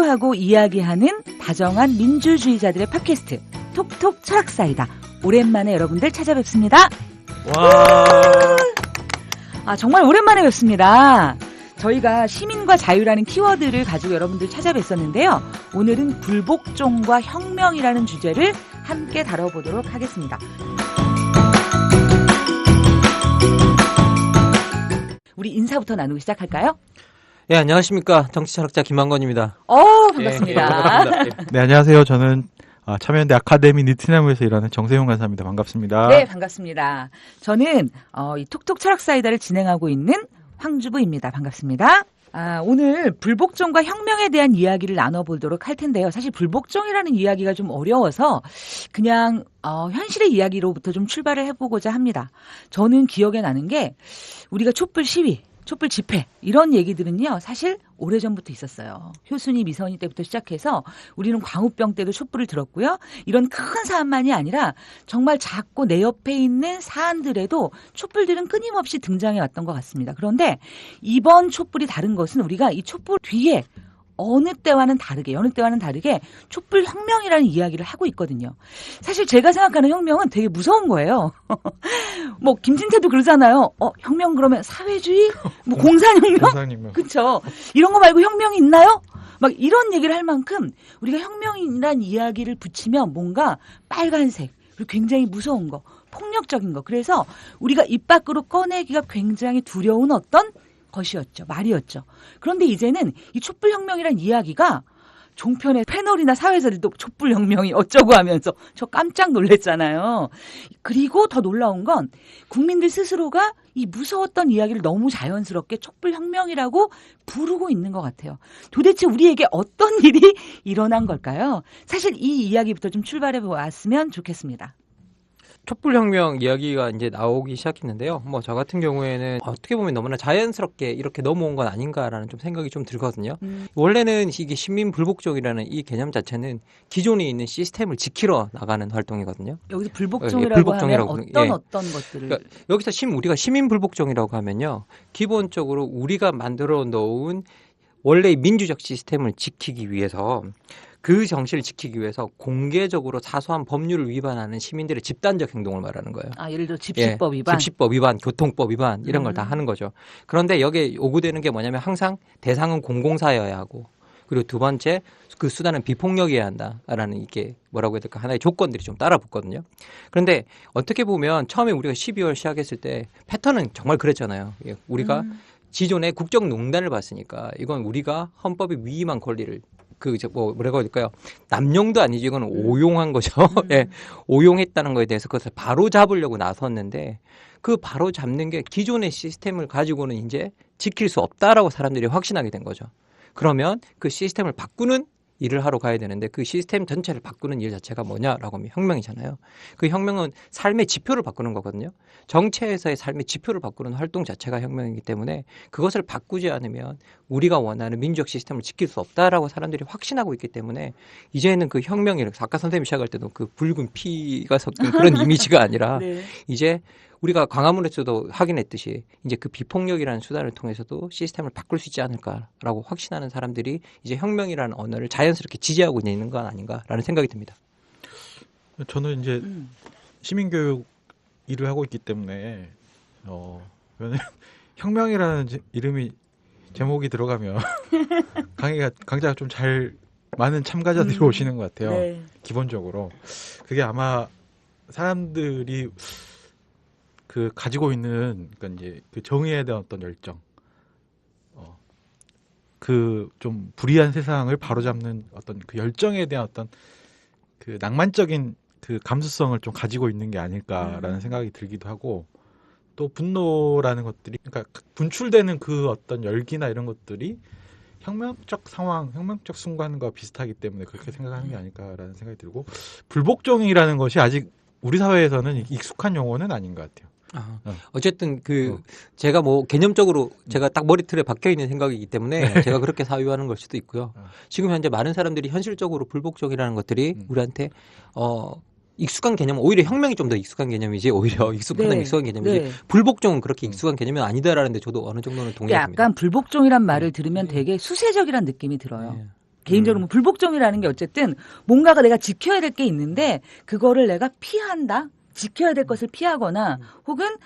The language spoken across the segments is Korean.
토크하고 이야기하는 다정한 민주주의자들의 팟캐스트 톡톡 철학사이다. 오랜만에 여러분들 찾아뵙습니다. 와, 정말 오랜만에 뵙습니다. 저희가 시민과 자유라는 키워드를 가지고 여러분들 찾아뵀었는데요. 오늘은 불복종과 혁명이라는 주제를 함께 다뤄보도록 하겠습니다. 우리 인사부터 나누고 시작할까요? 예, 안녕하십니까. 정치철학자 김한건입니다. 반갑습니다. 네, 안녕하세요. 저는 참여연대 아카데미 니트나무에서 일하는 정세용 간사입니다. 반갑습니다. 네, 반갑습니다. 저는 이 톡톡 철학사이다를 진행하고 있는 황주부입니다. 반갑습니다. 오늘 불복종과 혁명에 대한 이야기를 나눠보도록 할 텐데요. 사실 불복종이라는 이야기가 좀 어려워서 그냥 현실의 이야기로부터 좀 출발을 해보고자 합니다. 저는 기억에 나는 게 우리가 촛불 시위, 촛불 집회 이런 얘기들은요. 사실 오래전부터 있었어요. 효순이 미선이 때부터 시작해서 우리는 광우병 때도 촛불을 들었고요. 이런 큰 사안만이 아니라 정말 작고 내 옆에 있는 사안들에도 촛불들은 끊임없이 등장해 왔던 것 같습니다. 그런데 이번 촛불이 다른 것은 우리가 이 촛불 뒤에 어느 때와는 다르게 촛불 혁명이라는 이야기를 하고 있거든요. 사실 제가 생각하는 혁명은 되게 무서운 거예요. 뭐 김진태도 그러잖아요. 혁명 그러면 사회주의? 뭐 공산혁명? 그렇죠. 이런 거 말고 혁명이 있나요? 막 이런 얘기를 할 만큼 우리가 혁명이란 이야기를 붙이면 뭔가 빨간색 그리고 굉장히 무서운 거, 폭력적인 거. 그래서 우리가 입 밖으로 꺼내기가 굉장히 두려운 어떤 것이었죠. 말이었죠. 그런데 이제는 이 촛불혁명이란 이야기가 종편의 패널이나 사회에서도 촛불혁명이 어쩌고 하면서 저 깜짝 놀랐잖아요. 그리고 더 놀라운 건 국민들 스스로가 이 무서웠던 이야기를 너무 자연스럽게 촛불혁명이라고 부르고 있는 것 같아요. 도대체 우리에게 어떤 일이 일어난 걸까요? 사실 이 이야기부터 좀 출발해 보았으면 좋겠습니다. 촛불혁명 이야기가 이제 나오기 시작했는데요. 뭐 저 같은 경우에는 어떻게 보면 너무나 자연스럽게 이렇게 넘어온 건 아닌가라는 좀 생각이 좀 들거든요. 원래는 이게 시민불복종이라는 이 개념 자체는 기존에 있는 시스템을 지키러 나가는 활동이거든요. 여기서 불복종이라고 하면 어떤 것들을 그러니까 여기서 우리가 시민불복종이라고 하면요. 기본적으로 우리가 만들어 놓은 원래 민주적 시스템을 지키기 위해서 그 정신을 지키기 위해서 공개적으로 사소한 법률을 위반하는 시민들의 집단적 행동을 말하는 거예요. 예를 들어 집시법 위반. 집시법 위반, 교통법 위반 이런 걸 다 하는 거죠. 그런데 여기에 요구되는 게 뭐냐면 항상 대상은 공공사여야 하고 그리고 두 번째 그 수단은 비폭력이어야 한다라는 이게 뭐라고 해야 될까 하나의 조건들이 좀 따라 붙거든요. 그런데 어떻게 보면 처음에 우리가 12월 시작했을 때 패턴은 정말 그랬잖아요. 우리가 기존에 국정농단을 봤으니까 이건 우리가 헌법에 위임한 권리를 뭐라고 할까요? 남용도 아니죠. 이건 오용한 거죠. 예. 오용했다는 거에 대해서 그것을 바로 잡으려고 나섰는데 그 바로 잡는 게 기존의 시스템을 가지고는 이제 지킬 수 없다라고 사람들이 확신하게 된 거죠. 그러면 그 시스템을 바꾸는 일을 하러 가야 되는데 그 시스템 전체를 바꾸는 일 자체가 뭐냐라고 하면 혁명이잖아요. 그 혁명은 삶의 지표를 바꾸는 거거든요. 정체에서의 삶의 지표를 바꾸는 활동 자체가 혁명이기 때문에 그것을 바꾸지 않으면 우리가 원하는 민주적 시스템을 지킬 수 없다라고 사람들이 확신하고 있기 때문에 이제는 그 혁명이라고 아까 선생님이 시작할 때도 그 붉은 피가 섞인 그런 이미지가 아니라 네. 이제 우리가 광화문에서도 확인했듯이 이제 그 비폭력이라는 수단을 통해서도 시스템을 바꿀 수 있지 않을까라고 확신하는 사람들이 이제 혁명이라는 언어를 자연스럽게 지지하고 있는 건 아닌가라는 생각이 듭니다. 저는 이제 시민교육 일을 하고 있기 때문에 혁명이라는 이름이 제목이 들어가면 강좌가 좀 많은 참가자들이 오시는 것 같아요. 네. 기본적으로 그게 아마 사람들이 그 가지고 있는 그러니까 이제 그 정의에 대한 어떤 열정, 그 좀 불의한 세상을 바로잡는 어떤 그 열정에 대한 어떤 그 낭만적인 그 감수성을 좀 가지고 있는 게 아닐까라는 생각이 들기도 하고 또 분노라는 것들이 그러니까 분출되는 그 어떤 열기나 이런 것들이 혁명적 상황, 혁명적 순간과 비슷하기 때문에 그렇게 생각하는 게 아닐까라는 생각이 들고 불복종이라는 것이 아직 우리 사회에서는 익숙한 용어는 아닌 것 같아요. 어쨌든 제가 뭐 개념적으로 제가 딱 머리틀에 박혀 있는 생각이기 때문에 제가 그렇게 사유하는 걸 수도 있고요. 지금 현재 많은 사람들이 현실적으로 불복종이라는 것들이 우리한테 익숙한 개념, 오히려 혁명이 좀 더 익숙한 개념이지 오히려 익숙한 개념이지 네. 불복종은 그렇게 익숙한 개념은 아니다라는 데 저도 어느 정도는 동의합니다. 약간 불복종이란 말을 들으면 되게 수세적이란 느낌이 들어요. 네. 개인적으로 뭐 불복종이라는 게 어쨌든 뭔가가 내가 지켜야 될 게 있는데 그거를 내가 피한다? 지켜야 될 것을 피하거나 혹은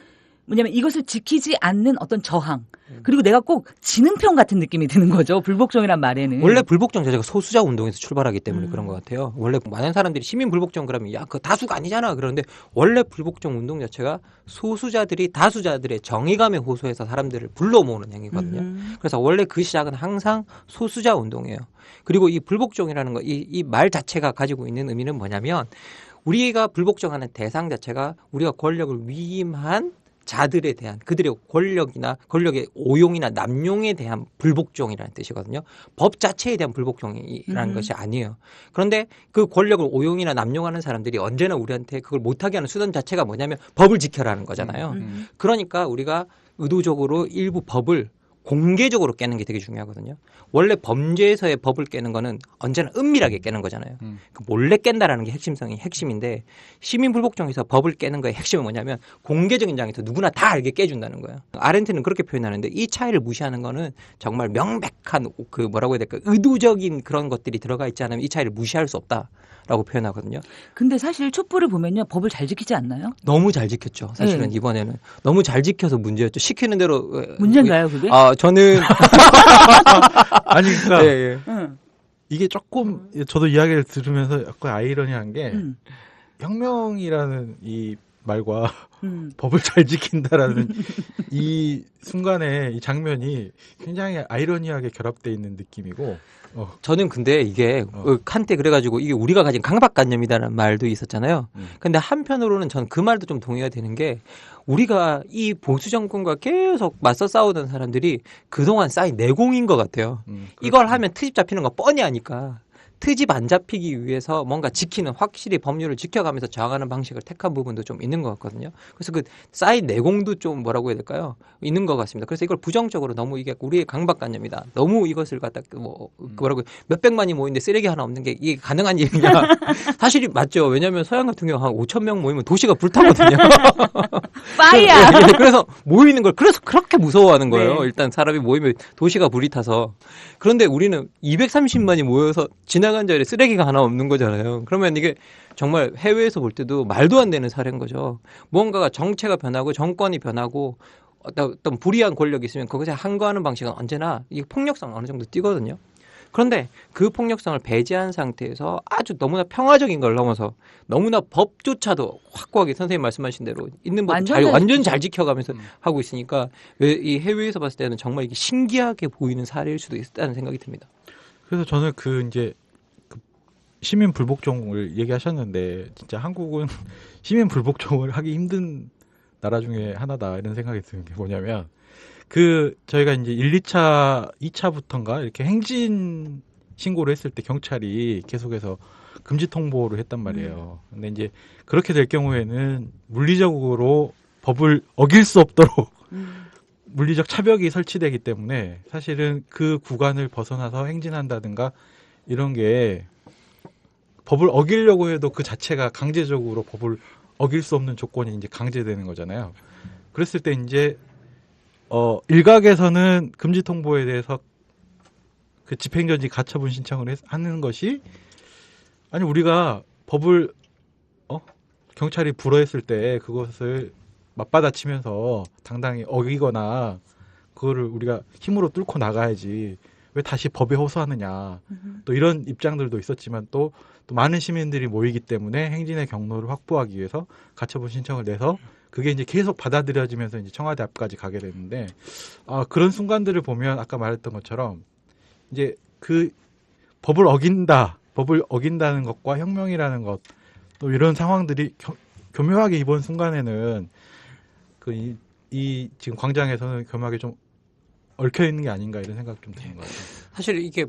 뭐냐면 이것을 지키지 않는 어떤 저항. 그리고 내가 꼭 지는 편 같은 느낌이 드는 거죠. 불복종이란 말에는. 원래 불복종 자체가 소수자 운동에서 출발하기 때문에 그런 것 같아요. 원래 많은 사람들이 시민 불복종 그러면 야, 그 다수가 아니잖아. 그러는데 원래 불복종 운동 자체가 소수자들이 다수자들의 정의감에 호소해서 사람들을 불러 모으는 행위거든요. 그래서 원래 그 시작은 항상 소수자 운동이에요. 그리고 이 불복종이라는 거, 이 말 자체가 가지고 있는 의미는 뭐냐면 우리가 불복종하는 대상 자체가 우리가 권력을 위임한 자들에 대한 그들의 권력의 오용이나 남용에 대한 불복종이라는 뜻이거든요. 법 자체에 대한 불복종이라는 것이 아니에요. 그런데 그 권력을 오용이나 남용하는 사람들이 언제나 우리한테 그걸 못하게 하는 수단 자체가 뭐냐면 법을 지켜라는 거잖아요. 그러니까 우리가 의도적으로 일부 법을 공개적으로 깨는 게 되게 중요하거든요. 원래 범죄에서의 법을 깨는 거는 언제나 은밀하게 깨는 거잖아요. 그 몰래 깬다라는 게 핵심인데 시민 불복종에서 법을 깨는 거의 핵심은 뭐냐면 공개적인 장에서 누구나 다 알게 깨준다는 거예요. 아렌트는 그렇게 표현하는데 이 차이를 무시하는 거는 정말 명백한 그 뭐라고 해야 될까 의도적인 그런 것들이 들어가 있지 않으면 이 차이를 무시할 수 없다라고 표현하거든요. 근데 사실 촛불을 보면요. 법을 잘 지키지 않나요? 너무 잘 지켰죠. 사실은 이번에는 너무 잘 지켜서 문제였죠. 시키는 대로 문제인가요, 그게? 저는 아니 그러니까 예. 이게 조금 저도 이야기를 들으면서 약간 아이러니한 게 혁명이라는 이 말과 법을 잘 지킨다라는 이 순간에 이 장면이 굉장히 아이러니하게 결합되어 있는 느낌이고 저는 근데 이게 칸테 그래가지고 이게 우리가 가진 강박관념이다라는 말도 있었잖아요. 근데 한편으로는 전 그 말도 좀 동의가 되는 게 우리가 이 보수 정권과 계속 맞서 싸우던 사람들이 그동안 쌓인 내공인 것 같아요. 이걸 하면 트집 잡히는 거 뻔히 아니까 트집 안 잡히기 위해서 뭔가 지키는 확실히 법률을 지켜가면서 저항하는 방식을 택한 부분도 좀 있는 것 같거든요. 그래서 그 쌓인 내공도 좀 뭐라고 해야 될까요? 있는 것 같습니다. 그래서 이걸 부정적으로 너무 이게 우리의 강박관념이다. 너무 이것을 갖다 뭐라고 몇백만이 모이는데 쓰레기 하나 없는 게 이게 가능한 일이냐? 사실이 맞죠. 왜냐하면 서양 같은 경우 한 5천 명 모이면 도시가 불타거든요. 빠이야. 그래서 모이는 걸 그래서 그렇게 무서워하는 거예요. 네. 일단 사람이 모이면 도시가 불이 타서. 그런데 우리는 230만이 모여서 지나간 자리에 쓰레기가 하나 없는 거잖아요. 그러면 이게 정말 해외에서 볼 때도 말도 안 되는 사례인 거죠. 무언가가 정체가 변하고 정권이 변하고 어떤 불이한 권력이 있으면 그것에 항거하는 방식은 언제나 이 폭력성 어느 정도 띄거든요. 그런데 그 폭력성을 배제한 상태에서 아주 너무나 평화적인 걸 넘어서 너무나 법조차도 확고하게 선생님 말씀하신 대로 있는 법 완전 잘 지켜가면서 하고 있으니까 이 해외에서 봤을 때는 정말 이게 신기하게 보이는 사례일 수도 있다는 생각이 듭니다. 그래서 저는 이제 시민 불복종을 얘기하셨는데 진짜 한국은 시민 불복종을 하기 힘든 나라 중에 하나다 이런 생각이 드는 게 뭐냐면 저희가 이제 1, 2차, 2차부터인가 이렇게 행진 신고를 했을 때 경찰이 계속해서 금지 통보를 했단 말이에요. 근데 이제 그렇게 될 경우에는 물리적으로 법을 어길 수 없도록 물리적 차벽이 설치되기 때문에 사실은 그 구간을 벗어나서 행진한다든가 이런 게 법을 어기려고 해도 그 자체가 강제적으로 법을 어길 수 없는 조건이 이제 강제되는 거잖아요. 그랬을 때 이제 일각에서는 금지 통보에 대해서 그 집행정지 가처분 신청을 하는 것이 아니 우리가 법을 경찰이 불허했을 때 그것을 맞받아치면서 당당히 어기거나 그거를 우리가 힘으로 뚫고 나가야지 왜 다시 법에 호소하느냐 또 이런 입장들도 있었지만 또 많은 시민들이 모이기 때문에 행진의 경로를 확보하기 위해서 가처분 신청을 내서 그게 이제 계속 받아들여지면서 이제 청와대 앞까지 가게 되는데 그런 순간들을 보면 아까 말했던 것처럼 이제 그 법을 어긴다는 것과 혁명이라는 것 또 이런 상황들이 교묘하게 이번 순간에는 이 지금 광장에서는 교묘하게 좀 얽혀 있는 게 아닌가 이런 생각 좀 드는 것 같아요. 사실 이게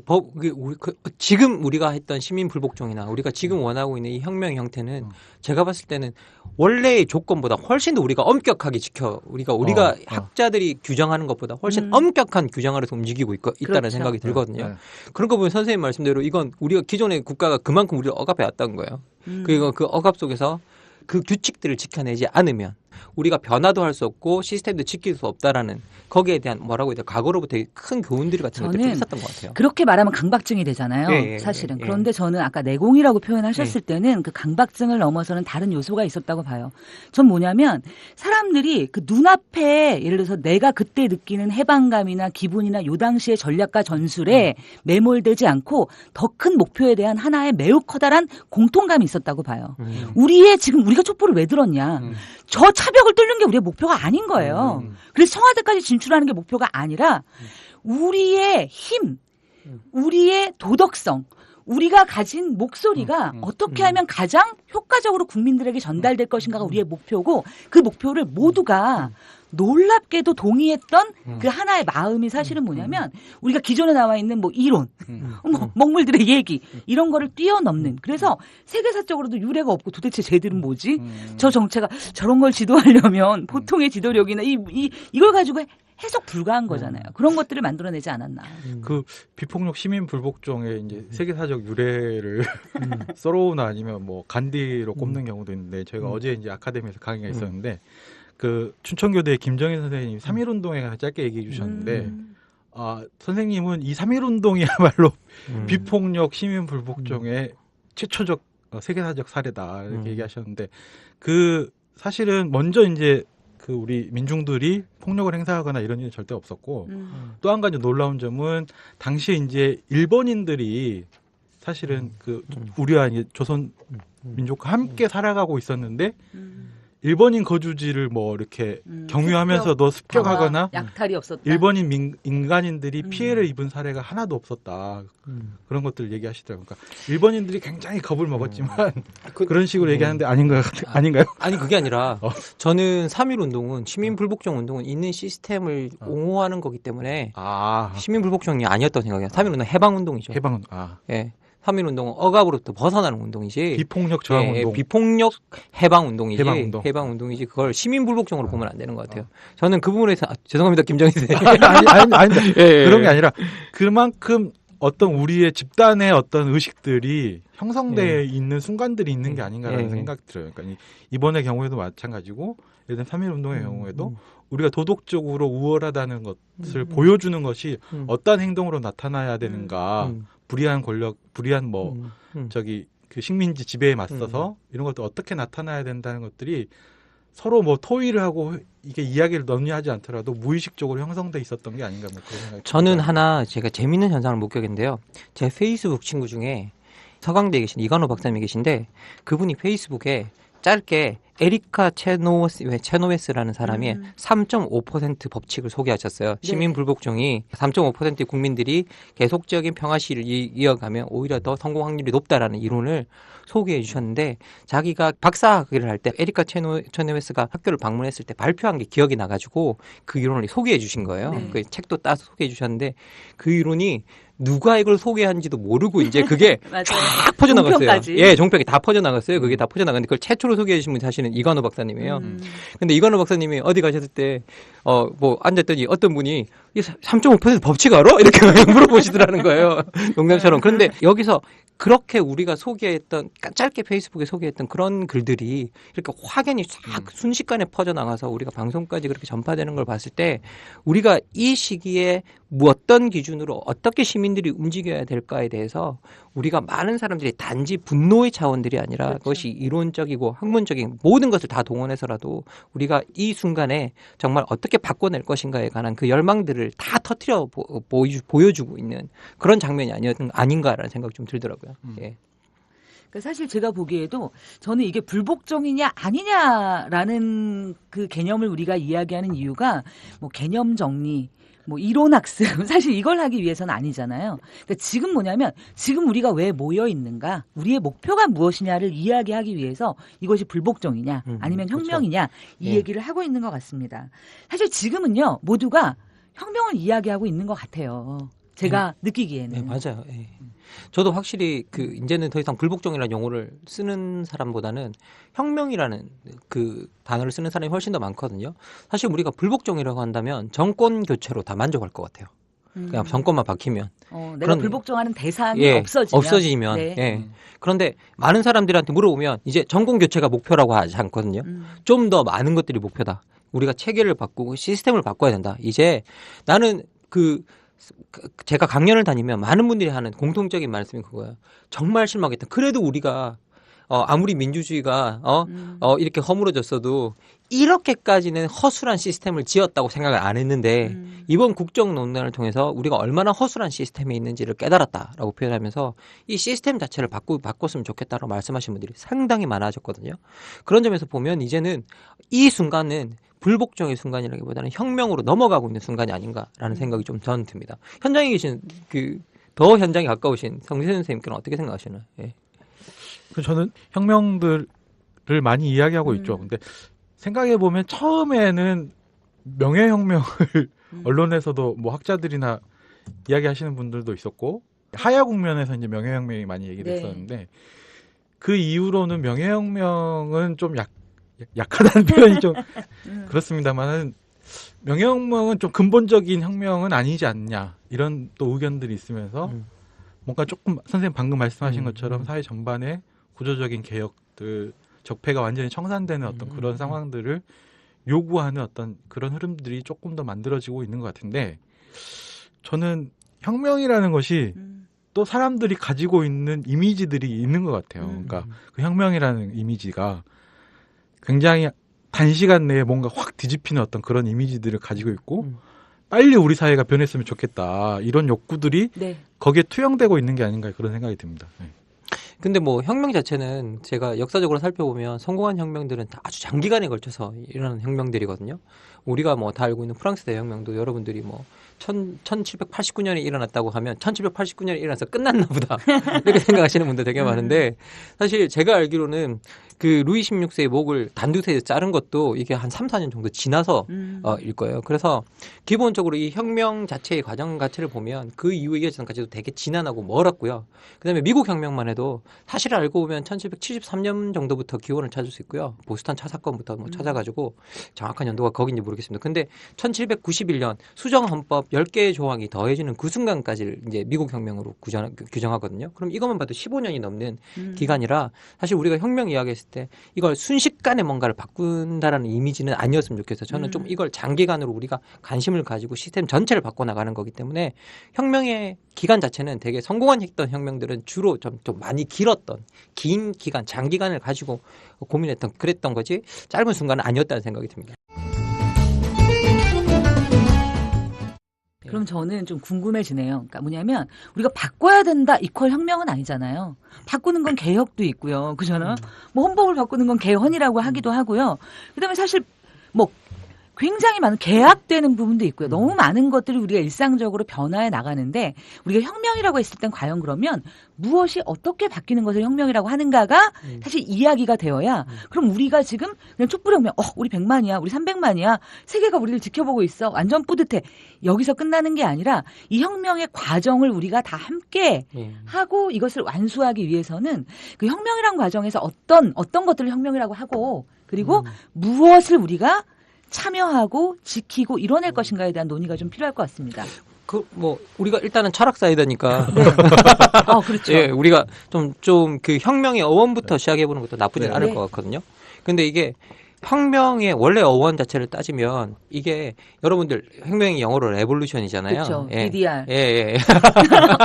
지금 우리가 했던 시민 불복종이나 우리가 지금 원하고 있는 이 혁명 형태는 제가 봤을 때는 원래의 조건보다 훨씬 더 우리가 엄격하게 우리가 학자들이 규정하는 것보다 훨씬 엄격한 규정 아래서 움직이고 있다는 그렇죠. 생각이 들거든요. 그런 거 보면 선생님 말씀대로 이건 우리가 기존의 국가가 그만큼 우리를 억압해 왔다는 거예요. 그리고 그 억압 속에서 그 규칙들을 지켜내지 않으면 우리가 변화도 할 수 없고 시스템도 지킬 수 없다라는 거기에 대한 뭐라고 해야 돼 과거로부터 큰 교훈들이 같은 것들이 좀 저는 있었던 것 같아요. 그렇게 말하면 강박증이 되잖아요. 예, 예, 사실은. 예. 그런데 저는 아까 내공이라고 표현하셨을 때는 그 강박증을 넘어서는 다른 요소가 있었다고 봐요. 전 뭐냐면 사람들이 그 눈앞에 예를 들어서 내가 그때 느끼는 해방감이나 기분이나 요 당시의 전략과 전술에 매몰되지 않고 더 큰 목표에 대한 하나의 매우 커다란 공통감이 있었다고 봐요. 지금 우리가 촛불을 왜 들었냐. 저 차벽을 뚫는 게 우리의 목표가 아닌 거예요. 그래서 청와대까지 진출하는 게 목표가 아니라 우리의 힘, 우리의 도덕성, 우리가 가진 목소리가 어떻게 하면 가장 효과적으로 국민들에게 전달될 것인가가 우리의 목표고 그 목표를 모두가 놀랍게도 동의했던 그 하나의 마음이 사실은 뭐냐면 우리가 기존에 나와 있는 뭐 이론, 뭐 먹물들의 얘기 이런 거를 뛰어넘는 그래서 세계사적으로도 유례가 없고 도대체 쟤들은 뭐지? 저 정체가 저런 걸 지도하려면 보통의 지도력이나 이걸 가지고 해석 불가한 거잖아요. 그런 것들을 만들어내지 않았나. 그 비폭력 시민 불복종의 이제 세계사적 유래를 서로우나 아니면 뭐 간디로 꼽는 경우도 있는데 저희가 어제 이제 아카데미에서 강의가 있었는데 그 춘천교대 김정인 선생님이 3.1운동에 관해서 짧게 얘기해 주셨는데 선생님은 이 3.1운동이야말로 비폭력 시민 불복종의 최초적 세계사적 사례다 이렇게 얘기하셨는데 그 사실은 먼저 이제 그 우리 민중들이 폭력을 행사하거나 이런 일은 절대 없었고 또 한 가지 놀라운 점은 당시에 이제 일본인들이 사실은 그 우리와 이제 조선 민족과 함께 살아가고 있었는데 일본인 거주지를 뭐 이렇게 경유하면서도 습격하거나 약탈이 없었다. 일본인 인간인들이 피해를 입은 사례가 하나도 없었다. 그런 것들을 얘기하시더라고요. 그러니까 일본인들이 굉장히 겁을 먹었지만 그런 식으로 얘기하는데 아닌가요? 아니 그게 아니라 저는 3.1 운동은 시민 불복종 운동은 있는 시스템을 옹호하는 거기 때문에 시민 불복종이 아니었다고 생각해요. 3.1 운동 해방 운동이죠. 해방은 예. 3.1 운동은 억압으로부터 벗어나는 운동이지. 비폭력 저항 운동. 예, 비폭력 해방 운동이지. 해방 운동이지. 그걸 시민 불복종으로 보면 안 되는 것 같아요. 저는 그 부분에서 죄송합니다, 김정희 선생님. 아니, 예, 그런 게 아니라 그만큼 어떤 우리의 집단의 어떤 의식들이 형성되어 있는 순간들이 있는 게 아닌가라는 생각이 들어요. 그러니까 이번의 경우에도 마찬가지고 예를 들면 3.1 운동의 경우에도 우리가 도덕적으로 우월하다는 것을 보여주는 것이 어떤 행동으로 나타나야 되는가. 불의한 권력, 불의한 저기 그 식민지 지배에 맞서서 이런 것들 어떻게 나타나야 된다는 것들이 서로 뭐 토의를 하고 이게 이야기를 논의하지 않더라도 무의식적으로 형성돼 있었던 게 아닌가 뭐 그런 생각이 저는 듭니다. 하나 제가 재밌는 현상을 목격했는데요. 제 페이스북 친구 중에 서강대에 계신 이관호 박사님이 계신데 그분이 페이스북에 짧게 에리카 체노웨스라는 사람이 3.5% 법칙을 소개하셨어요. 시민 불복종이 3.5%의 국민들이 계속적인 평화 시위를 이어가면 오히려 더 성공 확률이 높다라는 이론을 소개해 주셨는데 자기가 박사학위를 할 때 에리카 체노웨스가 학교를 방문했을 때 발표한 게 기억이 나가지고 그 이론을 소개해 주신 거예요. 그 책도 따서 소개해 주셨는데 그 이론이 누가 이걸 소개한지도 모르고 이제 그게 쫙 퍼져나갔어요. 종편까지. 예, 종편이 다 퍼져나갔어요. 그게 다 퍼져나갔는데 그걸 최초로 소개해 주신 분이 사실은 이관호 박사님이에요. 근데 이관호 박사님이 어디 가셨을 때 뭐 앉았더니 어떤 분이 3.5% 법칙 알아? 이렇게 물어보시더라는 거예요. 농담처럼. 그런데 여기서 그렇게 우리가 소개했던 짧게 페이스북에 소개했던 그런 글들이 이렇게 확연히 쫙 순식간에 퍼져나가서 우리가 방송까지 그렇게 전파되는 걸 봤을 때 우리가 이 시기에 어떤 기준으로 어떻게 시민들이 움직여야 될까에 대해서 우리가 많은 사람들이 단지 분노의 차원들이 아니라 그렇죠. 그것이 이론적이고 학문적인 모든 것을 다 동원해서라도 우리가 이 순간에 정말 어떻게 바꿔낼 것인가에 관한 그 열망들을 다 터뜨려 보여주고 있는 그런 장면이 아닌가라는 생각이 좀 들더라고요. 예. 사실 제가 보기에도 저는 이게 불복종이냐 아니냐라는 그 개념을 우리가 이야기하는 이유가 뭐 개념 정리 뭐 이론 학습 사실 이걸 하기 위해서는 아니잖아요. 그러니까 지금 뭐냐면 지금 우리가 왜 모여 있는가, 우리의 목표가 무엇이냐를 이야기하기 위해서 이것이 불복종이냐 아니면 혁명이냐 그렇죠. 이 얘기를 하고 있는 것 같습니다. 사실 지금은요 모두가 혁명을 이야기하고 있는 것 같아요. 제가 느끼기에는. 네, 맞아요. 예. 저도 확실히 이제는 더 이상 불복종이라는 용어를 쓰는 사람보다는 혁명이라는 그 단어를 쓰는 사람이 훨씬 더 많거든요. 사실 우리가 불복종이라고 한다면 정권 교체로 다 만족할 것 같아요. 그냥 정권만 바뀌면. 내가 그런- 불복종하는 대상이 예, 없어지면. 없어지면. 네. 예. 그런데 많은 사람들한테 물어보면 이제 정권 교체가 목표라고 하지 않거든요. 좀 더 많은 것들이 목표다. 우리가 체계를 바꾸고 시스템을 바꿔야 된다. 이제 나는 제가 강연을 다니면 많은 분들이 하는 공통적인 말씀이 그거예요. 정말 실망했다. 그래도 우리가 아무리 민주주의가 이렇게 허물어졌어도 이렇게까지는 허술한 시스템을 지었다고 생각을 안 했는데 이번 국정농단을 통해서 우리가 얼마나 허술한 시스템이 있는지를 깨달았다라고 표현하면서 이 시스템 자체를 바꿨으면 좋겠다라고 말씀하신 분들이 상당히 많아졌거든요. 그런 점에서 보면 이제는 이 순간은 불복종의 순간이라기보다는 혁명으로 넘어가고 있는 순간이 아닌가라는 생각이 좀 저는 듭니다. 현장에 계신 더 현장에 가까우신 성세현 선생님께는 어떻게 생각하시나요? 예. 저는 혁명들을 많이 이야기하고 있죠. 근데 생각해 보면 처음에는 명예혁명을 언론에서도 뭐 학자들이나 이야기하시는 분들도 있었고 하야 국면에서 이제 명예혁명이 많이 얘기됐었는데 그 이후로는 명예혁명은 좀 약하다는 표현이 좀 그렇습니다만은 명예혁명은 좀 근본적인 혁명은 아니지 않냐 이런 또 의견들이 있으면서 뭔가 조금 선생님 방금 말씀하신 것처럼 사회 전반에 구조적인 개혁들 적폐가 완전히 청산되는 어떤 그런 상황들을 요구하는 어떤 그런 흐름들이 조금 더 만들어지고 있는 것 같은데 저는 혁명이라는 것이 또 사람들이 가지고 있는 이미지들이 있는 것 같아요. 그러니까 그 혁명이라는 이미지가 굉장히 단시간 내에 뭔가 확 뒤집히는 어떤 그런 이미지들을 가지고 있고 빨리 우리 사회가 변했으면 좋겠다 이런 욕구들이 거기에 투영되고 있는 게 아닌가 그런 생각이 듭니다. 네. 근데 뭐 혁명 자체는 제가 역사적으로 살펴보면 성공한 혁명들은 다 아주 장기간에 걸쳐서 일어나는 혁명들이거든요. 우리가 뭐 다 알고 있는 프랑스 대혁명도 여러분들이 뭐 1789년에 일어났다고 하면 1789년에 일어나서 끝났나 보다 이렇게 생각하시는 분들 되게 많은데 사실 제가 알기로는 그 루이 16세의 목을 단두세에서 자른 것도 이게 한 3, 4년 정도 지나서 일 거예요. 그래서 기본적으로 이 혁명 자체의 과정 자체를 보면 그 이후의 여전까지도 되게 지난하고 멀었고요. 그다음에 미국 혁명만 해도 사실 알고 보면 1773년 정도부터 기원을 찾을 수 있고요. 보스턴 차 사건부터 뭐 찾아가지고 정확한 연도가 거기인지 모르겠습니다. 근데 1791년 수정 헌법 10개의 조항이 더해지는 그 순간까지를 이제 미국 혁명으로 규정하거든요. 그럼 이것만 봐도 15년이 넘는 기간이라 사실 우리가 혁명 이야기했을 때 이걸 순식간에 뭔가를 바꾼다라는 이미지는 아니었으면 좋겠어요. 저는 좀 이걸 장기간으로 우리가 관심을 가지고 시스템 전체를 바꿔나가는 거기 때문에 혁명의 기간 자체는 되게 성공한 했던 혁명들은 주로 좀 많이 길었던 긴 기간, 장기간을 가지고 고민했던 그랬던 거지 짧은 순간은 아니었다는 생각이 듭니다. 그럼 저는 좀 궁금해지네요. 그러니까 뭐냐면 우리가 바꿔야 된다 이퀄 혁명은 아니잖아요. 바꾸는 건 개혁도 있고요. 그잖아요. 뭐 헌법을 바꾸는 건 개헌이라고 하기도 하고요. 그다음에 사실 뭐 굉장히 많은 계약되는 부분도 있고요. 너무 많은 것들이 우리가 일상적으로 변화해 나가는데 우리가 혁명이라고 했을 땐 과연 그러면 무엇이 어떻게 바뀌는 것을 혁명이라고 하는가가 사실 이야기가 되어야 그럼 우리가 지금 그냥 촛불혁명 우리 100만이야 우리 300만이야 세계가 우리를 지켜보고 있어 완전 뿌듯해 여기서 끝나는 게 아니라 이 혁명의 과정을 우리가 다 함께 하고 이것을 완수하기 위해서는 그 혁명이란 과정에서 어떤 것들을 혁명이라고 하고 그리고 무엇을 우리가 참여하고 지키고 이뤄낼 것인가에 대한 논의가 좀 필요할 것 같습니다. 우리가 일단은 철학사이다니까. 네. 그렇죠. 예, 우리가 좀 그 혁명의 어원부터 시작해보는 것도 나쁘진 않을 것 같거든요. 근데 이게 혁명의 원래 어원 자체를 따지면 이게 여러분들 혁명이 영어로 레볼루션이잖아요. 그렇죠. 예. BDR. 예.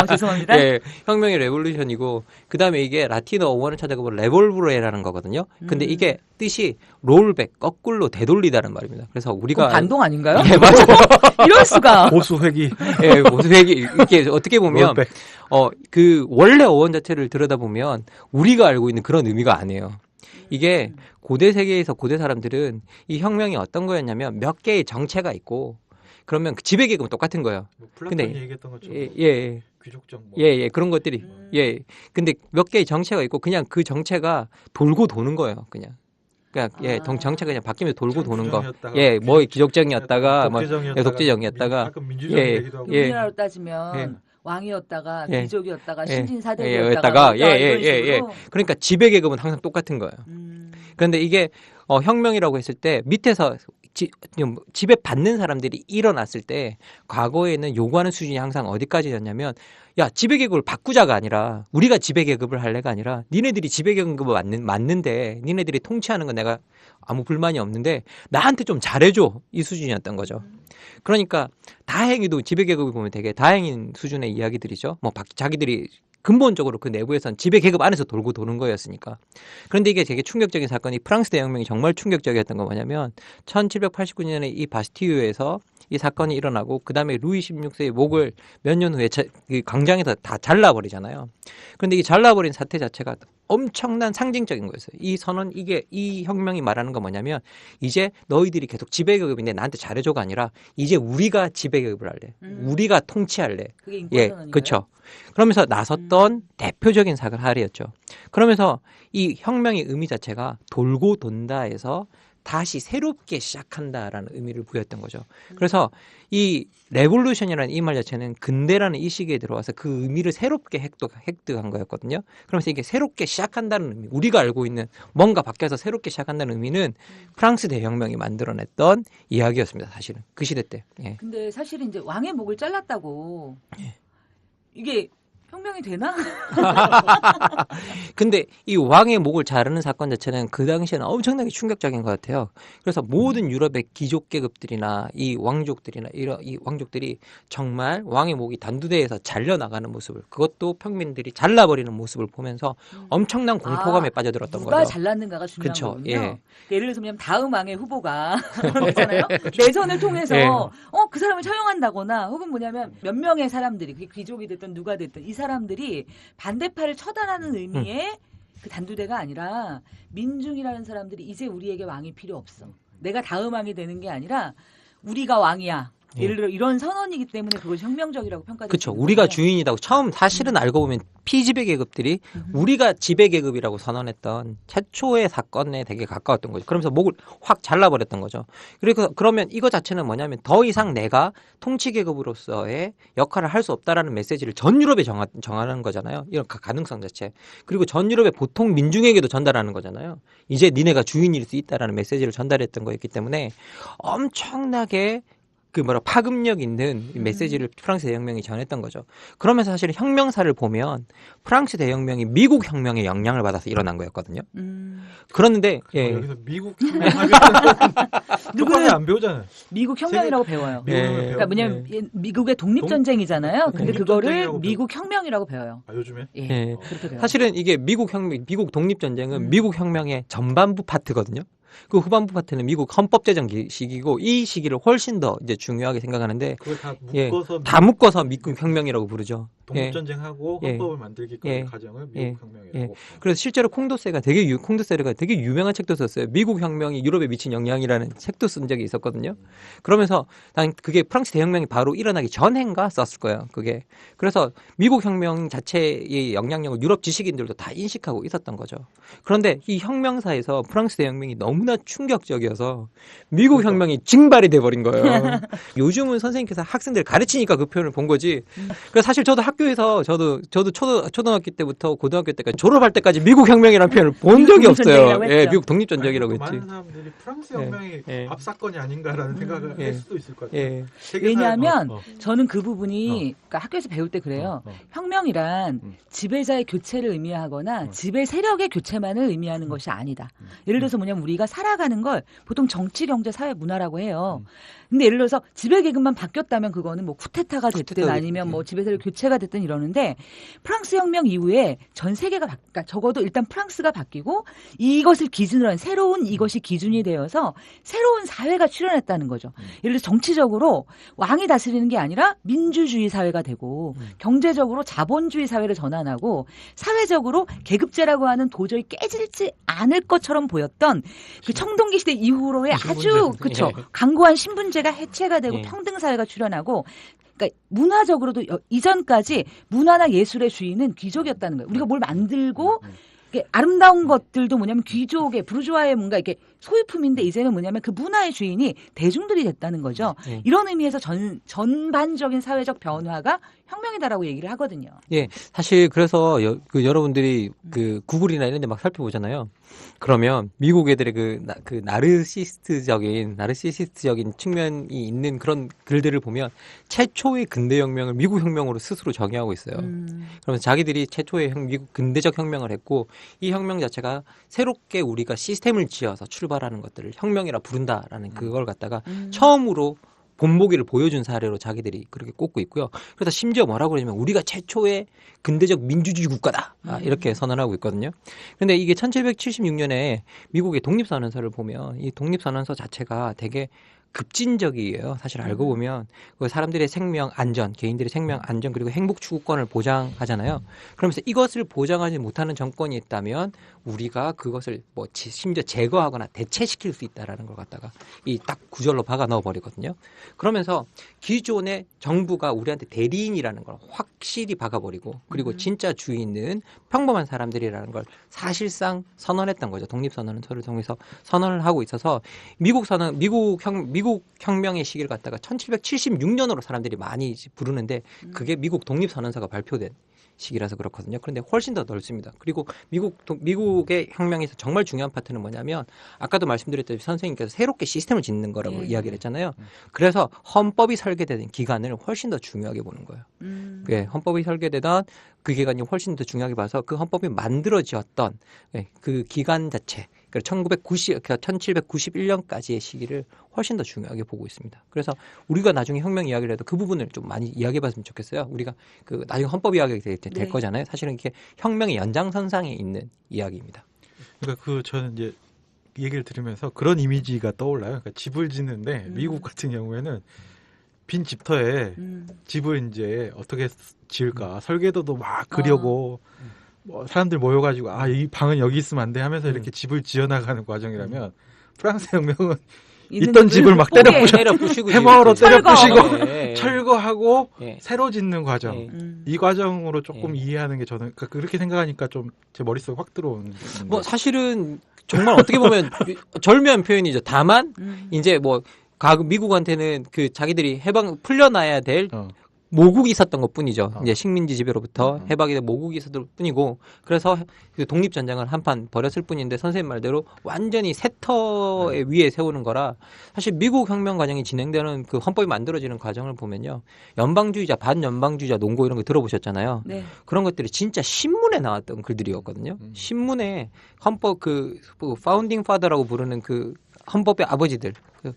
죄송합니다. 예, 혁명이 레볼루션이고 그다음에 이게 라틴어 어원을 찾아보면 레볼브레라는 거거든요. 근데 이게 뜻이 롤백, 거꾸로 되돌리다는 말입니다. 그래서 우리가 반동 아닌가요? 예, 맞아요. 이럴 수가. 보수회기. 예, 보수회기 이렇게 어떻게 보면 그 원래 어원 자체를 들여다보면 우리가 알고 있는 그런 의미가 아니에요. 이게 고대 세계에서 고대 사람들은 이 혁명이 어떤 거였냐면 몇 개의 정체가 있고 그러면 그 지배계급은 똑같은 거예요. 플라톤이 얘기했던 것처럼 귀족정 그런 것들이 근데 몇 개의 정체가 있고 그냥 그 정체가 돌고 도는 거예요. 그냥 정체가 그냥 바뀌면서 돌고 도는 거. 뭐 귀족정이었다가 뭐 독재정이었다가 가끔 민주정 얘기도 하고 우리나라로 따지면 왕이었다가 귀족이었다가 신진사대였다가 였다가 이런 식으로. 그러니까 지배계급은 항상 똑같은 거예요. 그런데 이게 혁명이라고 했을 때 밑에서 지배받는 사람들이 일어났을 때 과거에는 요구하는 수준이 항상 어디까지였냐면 야 지배계급을 바꾸자가 아니라 우리가 지배계급을 할래가 아니라 니네들이 지배계급을 맞는데 니네들이 통치하는 건 내가 아무 불만이 없는데 나한테 좀 잘해줘 이 수준이었던 거죠. 그러니까 다행히도 지배계급을 보면 되게 다행인 수준의 이야기들이죠. 뭐 자기들이 근본적으로 그 내부에선 지배계급 안에서 돌고 도는 거였으니까. 그런데 이게 되게 충격적인 사건이 프랑스 대혁명이 정말 충격적이었던 거 뭐냐면 1789년에 이 바스티유에서 이 사건이 일어나고 그 다음에 루이 16세의 목을 몇 년 후에 광장에서 다 잘라버리잖아요. 그런데 이 잘라버린 사태 자체가 엄청난 상징적인 거였어요. 이 선언, 이 혁명이 말하는 건 뭐냐면 이제 너희들이 계속 지배계급인데 나한테 잘해줘가 아니라 이제 우리가 지배계급을 할래. 우리가 통치할래. 그게 인권선언인가요? 그렇죠. 그러면서 나섰던 대표적인 사례였죠. 그러면서 이 혁명의 의미 자체가 돌고 돈다에서 다시 새롭게 시작한다라는 의미를 부여했던 거죠. 그래서 이 레볼루션이라는 이 말 자체는 근대라는 이 시기에 들어와서 그 의미를 새롭게 획득한 거였거든요. 그러면서 이게 새롭게 시작한다는 의미, 우리가 알고 있는 뭔가 바뀌어서 새롭게 시작한다는 의미는 프랑스 대혁명이 만들어냈던 이야기였습니다. 사실은 그 시대 때. 예. 근데 사실은 이제 왕의 목을 잘랐다고 이게 혁명이 되나? 근데 이 왕의 목을 자르는 사건 자체는 그 당시에는 엄청나게 충격적인 것 같아요. 그래서 모든 유럽의 귀족 계급들이나 이 왕족들이나 이 왕족들이 정말 왕의 목이 단두대에서 잘려나가는 모습을, 그것도 평민들이 잘라버리는 모습을 보면서 엄청난 공포감에 빠져들었던 누가 거죠. 잘랐는가가 중요한 그쵸, 거군요. 예. 예를 들어서 그냥 다음 왕의 후보가 그러잖아요. 내선을 통해서 예. 그 사람을 처형한다거나 혹은 뭐냐면 몇 명의 사람들이 그게 귀족이 됐든 누가 됐든 이 사람들이 반대파를 처단하는 의미의 그 단두대가 아니라 민중이라는 사람들이 이제 우리에게 왕이 필요 없어. 내가 다음 왕이 되는 게 아니라 우리가 왕이야. 예를 들어 이런 선언이기 때문에 그것이 혁명적이라고 평가되는 그렇죠. 우리가 주인이다고 처음 사실은 알고 보면 피지배 계급들이 우리가 지배 계급이라고 선언했던 최초의 사건에 되게 가까웠던 거죠. 그러면서 목을 확 잘라버렸던 거죠. 그래서 그러면 이거 자체는 뭐냐면 더 이상 내가 통치 계급으로서의 역할을 할 수 없다라는 메시지를 전 유럽에 정하는 거잖아요. 이런 가능성 자체. 그리고 전 유럽의 보통 민중에게도 전달하는 거잖아요. 이제 니네가 주인일 수 있다라는 메시지를 전달했던 거였기 때문에 엄청나게 파급력 있는 메시지를 프랑스 대혁명이 전했던 거죠. 그러면서 사실 혁명사를 보면 프랑스 대혁명이 미국 혁명의 영향을 받아서 일어난 거였거든요. 그런데 여기서 미국 혁명하면 누구는 안 배우잖아요. 미국 혁명이라고 배워요. 예. 그러니까 뭐냐면 미국의 독립전쟁이잖아요. 근데 그거를 독립전쟁이라고 미국 혁명이라고 배워요. 아, 요즘에? 예. 예. 그렇게 배워요. 사실은 이게 미국 독립전쟁은 미국 혁명의 전반부 파트거든요. 그 후반부 파트는 미국 헌법 제정 시기고 이 시기를 훨씬 더 이제 중요하게 생각하는데 그걸 다 예, 묶어서 다 묶어서 미국 혁명이라고 부르죠. 독립전쟁하고 예. 헌법을 만들기까지 예. 과정을 예. 미국 혁명이라고. 예. 그래서 실제로 콩도세가 되게 유명한 책도 썼어요. 미국 혁명이 유럽에 미친 영향이라는 책도 쓴 적이 있었거든요. 그러면서 난 그게 프랑스 대혁명이 바로 일어나기 전인가 썼을 거예요. 그게. 그래서 미국 혁명 자체의 영향력을 유럽 지식인들도 다 인식하고 있었던 거죠. 그런데 이 혁명사에서 프랑스 대혁명이 너무나 충격적이어서 미국 혁명이 징발이 돼버린 거예요. 요즘은 선생님께서 학생들 가르치니까 그 표현을 본 거지. 그래서 사실 저도 학교에서 저도 초등학교 때부터 고등학교 때까지 졸업할 때까지 미국 혁명이라는 표현을 본 적이 없어요. 예, 미국 독립전쟁이라고 했지. 많은 사람들이 프랑스 혁명이 예. 앞사건이 아닌가라는 생각을 예. 할 수도 있을 것 같아요. 예. 왜냐하면 저는 그 부분이 그러니까 학교에서 배울 때 그래요. 혁명이란 지배자의 교체를 의미하거나 지배 세력의 교체만을 의미하는 것이 아니다. 예를 들어서 뭐냐면 우리가 살아가는 걸 보통 정치, 경제, 사회, 문화라고 해요. 근데 예를 들어서 지배 계급만 바뀌었다면 그거는 뭐 쿠데타가 됐든 아니면 뭐 지배 세력 교체가 됐든 이러는데 프랑스 혁명 이후에 전 세계가 그러니까 적어도 일단 프랑스가 바뀌고 이것을 기준으로 한 새로운 이것이 기준이 되어서 새로운 사회가 출현했다는 거죠. 예를 들어서 정치적으로 왕이 다스리는 게 아니라 민주주의 사회가 되고 경제적으로 자본주의 사회를 전환하고 사회적으로 계급제라고 하는 도저히 깨지지 않을 것처럼 보였던 그 청동기 시대 이후로의 아주 그쵸 강고한 신분제가 해체가 되고 평등 사회가 출현하고 그러니까 문화적으로도 이전까지 문화나 예술의 주인은 귀족이었다는 거예요. 우리가 뭘 만들고 아름다운 것들도 뭐냐면 귀족의 부르주아의 뭔가 이렇게 소유품인데 이제는 뭐냐면 그 문화의 주인이 대중들이 됐다는 거죠. 이런 의미에서 전반적인 사회적 변화가 혁명이다라고 얘기를 하거든요. 예, 사실 그래서 여러분들이 그 구글이나 이런 데 막 살펴보잖아요. 그러면 미국 애들의 그 나르시스트적인 측면이 있는 그런 글들을 보면 최초의 근대혁명을 미국 혁명으로 스스로 정의하고 있어요. 그러면 자기들이 최초의 미국 근대적 혁명을 했고 이 혁명 자체가 새롭게 우리가 시스템을 지어서 출발하는 것들을 혁명이라 부른다라는 그걸 갖다가 처음으로 본보기를 보여준 사례로 자기들이 그렇게 꼽고 있고요. 그래서 심지어 뭐라고 그러냐면 우리가 최초의 근대적 민주주의 국가다. 이렇게 선언하고 있거든요. 그런데 이게 1776년에 미국의 독립선언서를 보면 이 독립선언서 자체가 되게 급진적이에요. 사실 알고 보면 그 사람들의 생명 안전, 개인들의 생명 안전 그리고 행복 추구권을 보장하잖아요. 그러면서 이것을 보장하지 못하는 정권이 있다면 우리가 그것을 뭐 심지어 제거하거나 대체시킬 수 있다라는 걸 갖다가 이 딱 구절로 박아 넣어 버리거든요. 그러면서 기존의 정부가 우리한테 대리인이라는 걸 확실히 박아버리고 그리고 진짜 주인은 평범한 사람들이라는 걸 사실상 선언했던 거죠. 독립선언서를 통해서 선언을 하고 있어서 미국 혁명의 시기를 갖다가 1776년으로 사람들이 많이 부르는데 그게 미국 독립선언서가 발표된 시기라서 그렇거든요. 그런데 훨씬 더 넓습니다. 그리고 미국의 혁명에서 정말 중요한 파트는 뭐냐면 아까도 말씀드렸듯이 선생님께서 새롭게 시스템을 짓는 거라고 이야기를 했잖아요. 그래서 헌법이 설계되는 기간을 훨씬 더 중요하게 보는 거예요. 예, 헌법이 설계되던 그 기간이 훨씬 더 중요하게 봐서 그 헌법이 만들어졌던 그 기간 자체 그러니까 1791년까지의 시기를 훨씬 더 중요하게 보고 있습니다. 그래서 우리가 나중에 혁명 이야기를 해도 그 부분을 좀 많이 이야기해봤으면 좋겠어요. 우리가 그 나중에 헌법 이야기가 될 거잖아요. 사실은 이게 혁명의 연장선상에 있는 이야기입니다. 그러니까 저는 이제 얘기를 들으면서 그런 이미지가 떠올라요. 그러니까 집을 짓는데 미국 같은 경우에는 빈 집터에 집을 이제 어떻게 지을까 설계도도 막 그려고 뭐 사람들 모여가지고 이 방은 여기 있으면 안 돼 하면서 이렇게 집을 지어나가는 과정이라면 프랑스 혁명은 있던 집을 막 때려 부시고 해머로 때려 부시고 철거하고 새로 짓는 과정 이 과정으로 조금 이해하는 게 저는 그렇게 생각하니까 좀 제 머릿속에 확 들어오는 뭐 사실은 정말 어떻게 보면 절묘한 표현이죠. 다만 이제 뭐 미국한테는 그 자기들이 풀려나야 될 모국이 있었던 것 뿐이죠. 이제 식민지 지배로부터 해방이 된 모국이 있었을 뿐이고, 그래서 그 독립전쟁을 한판 벌였을 뿐인데, 선생님 말대로 완전히 새터 위에 세우는 거라, 사실 미국 혁명 과정이 진행되는 그 헌법이 만들어지는 과정을 보면요. 연방주의자, 반연방주의자 논고 이런 거 들어보셨잖아요. 네. 그런 것들이 진짜 신문에 나왔던 글들이었거든요. 신문에 헌법 파운딩 파더라고 부르는 그 헌법의 아버지들,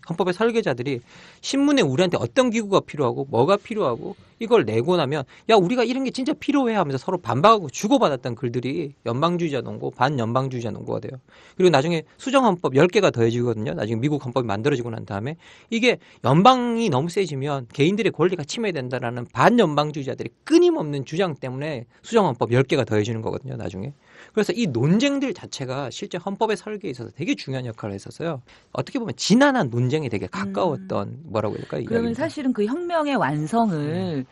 헌법의 설계자들이 신문에 우리한테 어떤 기구가 필요하고 뭐가 필요하고 이걸 내고 나면 야 우리가 이런 게 진짜 필요해 하면서 서로 반박하고 주고받았던 글들이 연방주의자 논고 반연방주의자 논고가 돼요. 그리고 나중에 수정헌법 10개가 더해지거든요. 나중에 미국 헌법이 만들어지고 난 다음에 이게 연방이 너무 세지면 개인들의 권리가 침해된다라는 반연방주의자들이 끊임없는 주장 때문에 수정헌법 10개가 더해지는 거거든요. 나중에. 그래서 이 논쟁들 자체가 실제 헌법의 설계에 있어서 되게 중요한 역할을 했었어요. 어떻게 보면 지난한 논쟁에 되게 가까웠던 뭐라고 해야 될까요? 그러면 사실은 그 혁명의 완성을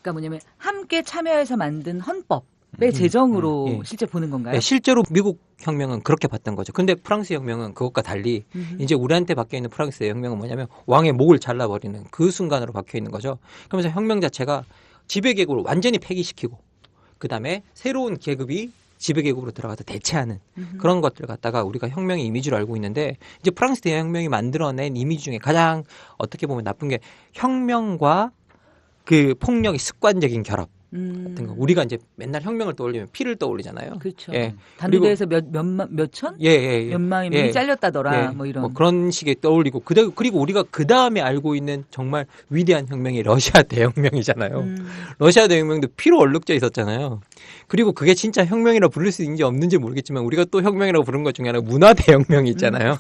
그러니까 뭐냐면 함께 참여해서 만든 헌법의 제정으로 실제 보는 건가요? 네, 실제로 미국 혁명은 그렇게 봤던 거죠. 근데 프랑스 혁명은 그것과 달리 이제 우리한테 박혀 있는 프랑스의 혁명은 뭐냐면 왕의 목을 잘라버리는 그 순간으로 박혀 있는 거죠. 그러면서 혁명 자체가 지배계급을 완전히 폐기시키고 그다음에 새로운 계급이 지배계급으로 들어가서 대체하는 그런 것들을 갖다가 우리가 혁명의 이미지로 알고 있는데 이제 프랑스 대혁명이 만들어낸 이미지 중에 가장 어떻게 보면 나쁜 게 혁명과 그 폭력의 습관적인 결합 같은 거. 우리가 이제 맨날 혁명을 떠올리면 피를 떠올리잖아요. 그렇죠. 단두대에서 몇천? 몇만이 명이 잘렸다더라. 뭐 이런. 뭐 그런 식의 떠올리고 그리고 우리가 그 다음에 알고 있는 정말 위대한 혁명이 러시아 대혁명이잖아요. 러시아 대혁명도 피로 얼룩져 있었잖아요. 그리고 그게 진짜 혁명이라 부를 수 있는지 없는지 모르겠지만 우리가 또 혁명이라고 부른 것 중에 하나 문화 대혁명이 있잖아요.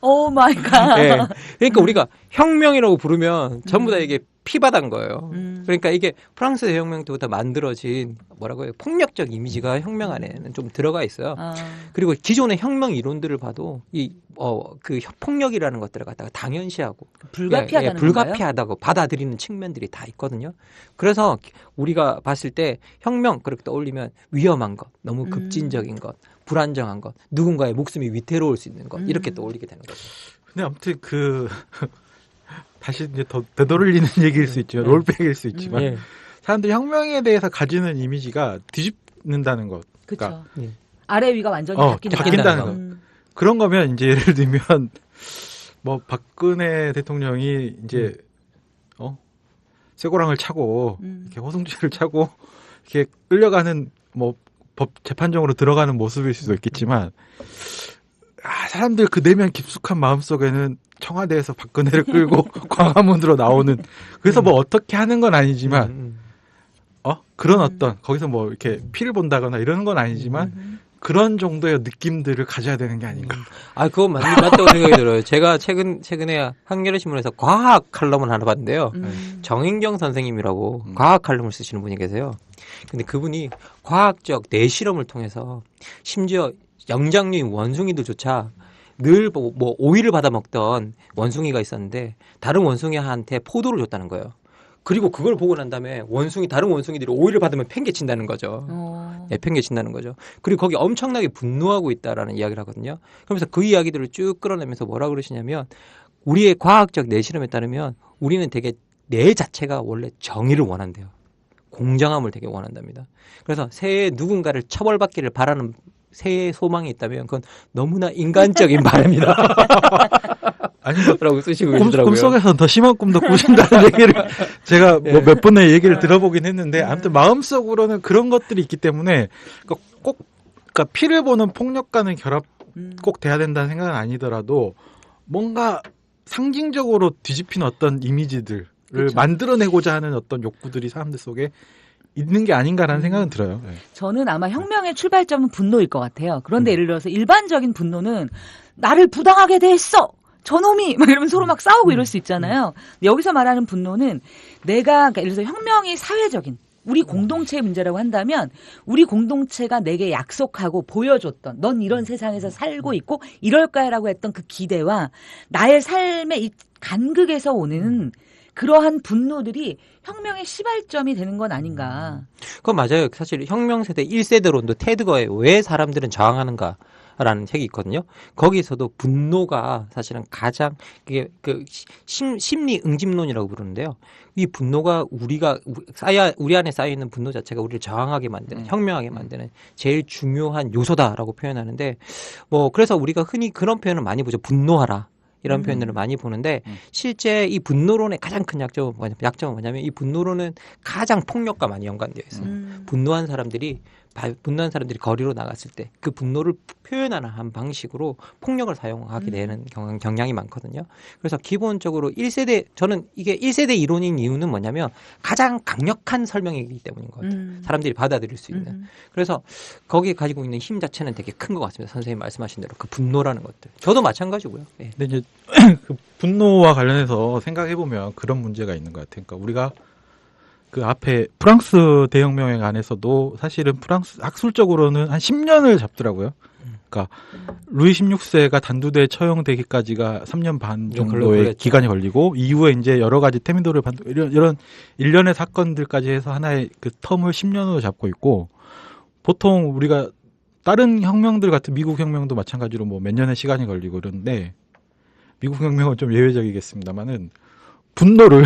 오 마이 갓. 네. 그러니까 우리가 혁명이라고 부르면 전부 다 이게 피바다인 거예요. 그러니까 이게 프랑스 대혁명 때부터 만들어진 뭐라고 해요? 폭력적 이미지가 혁명 안에는 좀 들어가 있어요. 그리고 기존의 혁명 이론들을 봐도 그 폭력이라는 것들을 갖다가 당연시하고 불가피하다는 불가피하다고 받아들이는 측면들이 다 있거든요. 그래서 우리가 봤을 때 혁명 그렇게 떠올리면 위험한 것, 너무 급진적인 것, 불안정한 것, 누군가의 목숨이 위태로울 수 있는 것 이렇게 떠올리게 되는 거죠. 근데 아무튼 다시 이제 더 되돌리는 얘기일 수 있죠. 롤백일 수 있지만 사람들이 혁명에 대해서 가지는 이미지가 뒤집는다는 것. 그렇죠. 예. 아래 위가 완전히 바뀐다는 거. 그런 거면 이제 예를 들면 뭐 박근혜 대통령이 이제 쇠고랑을 차고 이렇게 호승지를 차고 이렇게 끌려가는 뭐 법 재판정으로 들어가는 모습일 수도 있겠지만 사람들 그 내면 깊숙한 마음속에는 청와대에서 박근혜를 끌고 광화문으로 나오는 그래서 뭐 어떻게 하는 건 아니지만 그런 어떤 거기서 뭐 이렇게 피를 본다거나 이러는 건 아니지만 그런 정도의 느낌들을 가져야 되는 게 아닌가. 그거 맞다고 생각이 들어요. 제가 최근에 한겨레신문에서 과학 칼럼을 하나 봤는데요. 정인경 선생님이라고 과학 칼럼을 쓰시는 분이 계세요. 근데 그분이 과학적 내실험을 통해서 심지어 영장류인 원숭이들조차 늘 뭐 오이를 받아 먹던 원숭이가 있었는데 다른 원숭이한테 포도를 줬다는 거예요. 그리고 그걸 보고 난 다음에 다른 원숭이들이 오이를 받으면 팽개친다는 거죠. 네, 팽개친다는 거죠. 그리고 거기 엄청나게 분노하고 있다라는 이야기를 하거든요. 그러면서 그 이야기들을 쭉 끌어내면서 뭐라 그러시냐면 우리의 과학적 내실험에 따르면 우리는 되게 내 자체가 원래 정의를 원한대요. 공정함을 되게 원한답니다. 그래서 새해 누군가를 처벌받기를 바라는 새해 소망이 있다면 그건 너무나 인간적인 바람이다. 라고 쓰시고 계시더라고요. 꿈속에서 더 심한 꿈도 꾸신다는 얘기를 제가 뭐 몇 번의 얘기를 들어보긴 했는데 아무튼 마음속으로는 그런 것들이 있기 때문에 그러니까 피를 보는 폭력과는 결합 꼭 돼야 된다는 생각은 아니더라도 뭔가 상징적으로 뒤집힌 어떤 이미지들을 그쵸. 만들어내고자 하는 어떤 욕구들이 사람들 속에 있는 게 아닌가라는 생각은 들어요. 네. 저는 아마 혁명의 출발점은 분노일 것 같아요. 그런데 예를 들어서 일반적인 분노는 나를 부당하게 대했어. 저놈이 막 이러면 서로 막 싸우고 이럴 수 있잖아요. 근데 여기서 말하는 분노는 내가 그러니까 예를 들어서 혁명이 사회적인 우리 공동체의 문제라고 한다면 우리 공동체가 내게 약속하고 보여줬던 넌 이런 세상에서 살고 있고 이럴 거야라고 했던 그 기대와 나의 삶의 이 간극에서 오는 그러한 분노들이 혁명의 시발점이 되는 건 아닌가. 그건 맞아요. 사실 혁명세대 1세대론도 테드거에 왜 사람들은 저항하는가라는 책이 있거든요. 거기서도 분노가 사실은 가장 이게 그 심리 응집론이라고 부르는데요. 이 분노가 우리 안에 쌓여 있는 분노 자체가 우리를 저항하게 만드는, 혁명하게 만드는 제일 중요한 요소다라고 표현하는데 뭐 그래서 우리가 흔히 그런 표현을 많이 보죠. 분노하라. 이런 표현들을 많이 보는데 실제 이 분노론의 가장 큰 약점은 뭐냐면 이 분노론은 가장 폭력과 많이 연관되어 있어요. 분노한 사람들이 거리로 나갔을 때 그 분노를 표현하는 한 방식으로 폭력을 사용하게 되는 경향이 많거든요. 그래서 기본적으로 1세대 저는 이게 1세대 이론인 이유는 뭐냐면 가장 강력한 설명이기 때문인 것 같아요. 사람들이 받아들일 수 있는. 그래서 거기에 가지고 있는 힘 자체는 되게 큰 것 같습니다. 선생님 말씀하신 대로 그 분노라는 것들. 저도 마찬가지고요. 네. 근데 이제 그 분노와 관련해서 생각해 보면 그런 문제가 있는 것 같아요. 그러니까 우리가 그 앞에 프랑스 대혁명에 관해서도 사실은 프랑스 학술적으로는 한 10년을 잡더라고요. 그러니까 루이 16세가 단두대에 처형되기까지가 3년 반 정도의 기간이 걸리고 이후에 이제 여러 가지 테미도를 이런 일련의 사건들까지 해서 하나의 그 텀을 10년으로 잡고 있고 보통 우리가 다른 혁명들 같은 미국 혁명도 마찬가지로 뭐 몇 년의 시간이 걸리고 그러는데 미국 혁명은 좀 예외적이겠습니다만은 분노를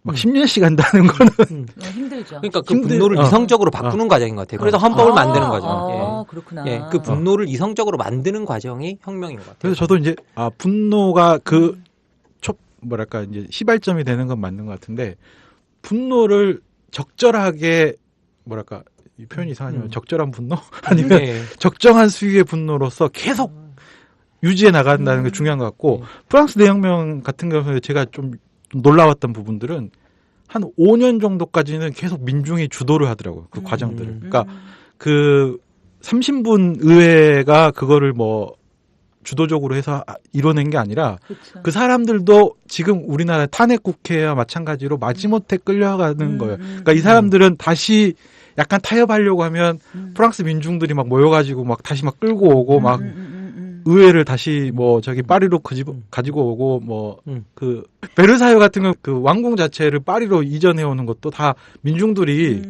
막 10년씩 한다는 거는 힘들죠. 그러니까 그 분노를 이성적으로 바꾸는 과정인 것 같아요. 그래서 헌법을 만드는 과정. 예. 그렇구나. 예, 그 분노를 이성적으로 만드는 과정이 혁명인 것 같아요. 그래서 저도 이제 분노가 뭐랄까 이제 시발점이 되는 건 맞는 것 같은데 분노를 적절하게 뭐랄까 이 표현이 이상하지만 적절한 분노 아니면 적정한 수위의 분노로서 계속 유지해 나간다는 게 중요한 것 같고 프랑스 대혁명 같은 경우에 제가 좀 놀라웠던 부분들은 한 5년 정도까지는 계속 민중이 주도를 하더라고요. 그 과정들을. 그러니까 그 30분 의회가 그거를 뭐 주도적으로 해서 이뤄낸 게 아니라 그쵸. 그 사람들도 지금 우리나라 탄핵 국회와 마찬가지로 마지못해 끌려가는 거예요. 그러니까 이 사람들은 다시 약간 타협하려고 하면 프랑스 민중들이 막 모여가지고 막 다시 막 끌고 오고 막 의회를 다시 뭐 저기 파리로 가지고 오고 뭐 그 베르사유 같은 경우 그 왕궁 자체를 파리로 이전해 오는 것도 다 민중들이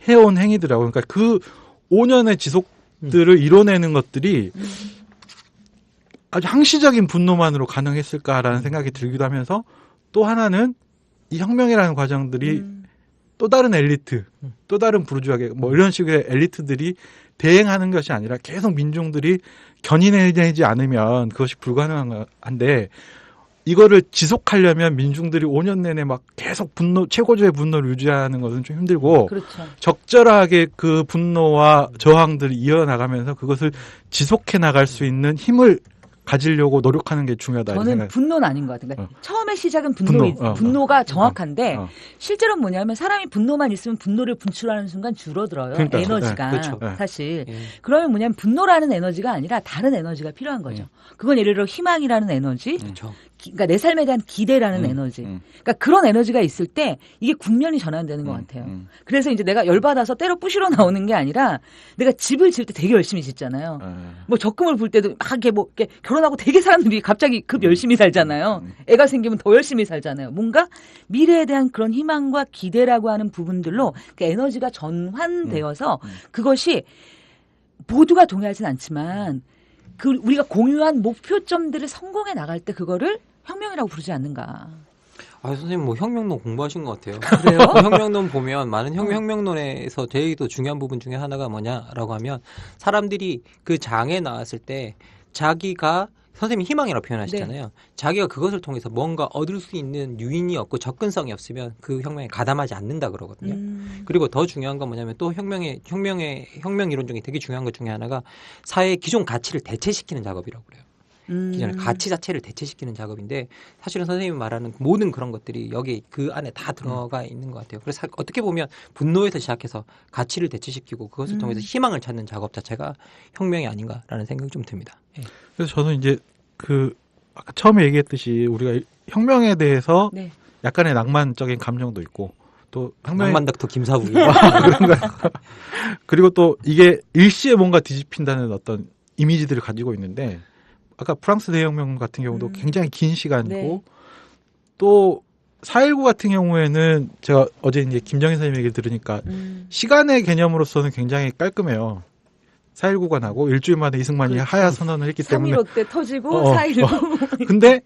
해온 행위더라고요. 그러니까 그 5년의 지속들을 이뤄내는 것들이 아주 항시적인 분노만으로 가능했을까라는 생각이 들기도 하면서 또 하나는 이 혁명이라는 과정들이 또 다른 엘리트, 또 다른 부르주아계 뭐 이런 식의 엘리트들이 대행하는 것이 아니라 계속 민중들이 견인해내지 않으면 그것이 불가능한데 이거를 지속하려면 민중들이 5년 내내 막 계속 최고조의 분노를 유지하는 것은 좀 힘들고 그렇죠. 적절하게 그 분노와 저항들을 이어나가면서 그것을 지속해 나갈 수 있는 힘을 가지려고 노력하는 게 중요하다. 저는 분노는 아닌 것 같아요. 그러니까 처음에 시작은 분노, 분노가 정확한데 어. 실제로는 뭐냐면 사람이 분노만 있으면 분노를 분출하는 순간 줄어들어요. 그러니까, 에너지가 네, 그렇죠. 사실. 예. 그러면 뭐냐면 분노라는 에너지가 아니라 다른 에너지가 필요한 거죠. 그건 예를 들어 희망이라는 에너지, 그렇죠. 그러니까 내 삶에 대한 기대라는 에너지. 그러니까 그런 에너지가 있을 때 이게 국면이 전환되는 것 같아요. 그래서 이제 내가 열받아서 때로 부시러 나오는 게 아니라 내가 집을 지을 때 되게 열심히 짓잖아요. 뭐 적금을 볼 때도 막 이렇게 뭐 이렇게 결혼하고 되게 사람들이 갑자기 급 열심히 살잖아요. 애가 생기면 더 열심히 살잖아요. 뭔가 미래에 대한 그런 희망과 기대라고 하는 부분들로 그 에너지가 전환되어서 그것이 모두가 동의하진 않지만 그 우리가 공유한 목표점들을 성공해 나갈 때 그거를 혁명이라고 부르지 않는가. 아, 선생님 뭐 혁명론 공부하신 것 같아요. 그래요? 혁명론 보면 많은 혁명론에서 제일 또 중요한 부분 중에 하나가 뭐냐라고 하면 사람들이 그 장에 나왔을 때 자기가 선생님이 희망이라고 표현하시잖아요. 네. 자기가 그것을 통해서 뭔가 얻을 수 있는 유인이 없고 접근성이 없으면 그 혁명에 가담하지 않는다 그러거든요. 그리고 더 중요한 건 뭐냐면 또 혁명 이론 중에 되게 중요한 것 중에 하나가 사회의 기존 가치를 대체시키는 작업이라고 그래요. 기존의 가치 자체를 대체시키는 작업인데 사실은 선생님이 말하는 모든 그런 것들이 여기 그 안에 다 들어가 있는 것 같아요. 그래서 어떻게 보면 분노에서 시작해서 가치를 대체시키고 그것을 통해서 희망을 찾는 작업 자체가 혁명이 아닌가라는 생각이 좀 듭니다. 예. 그래서 저는 이제 그 아까 처음에 얘기했듯이 우리가 혁명에 대해서 네. 약간의 낭만적인 감정도 있고 또 혁명의 낭만 닥터 김사부. 그리고 또 이게 일시에 뭔가 뒤집힌다는 어떤 이미지들을 가지고 있는데 아까 프랑스 대혁명 같은 경우도 굉장히 긴 시간이고 네. 또 4.19 같은 경우에는 제가 어제 이제 김정인 선생님 얘기를 들으니까 시간의 개념으로서는 굉장히 깔끔해요. 4.19가 나고 일주일 만에 이승만이 그렇죠. 하야 선언을 했기 때문에 3.15 때 터지고 4.19. 근데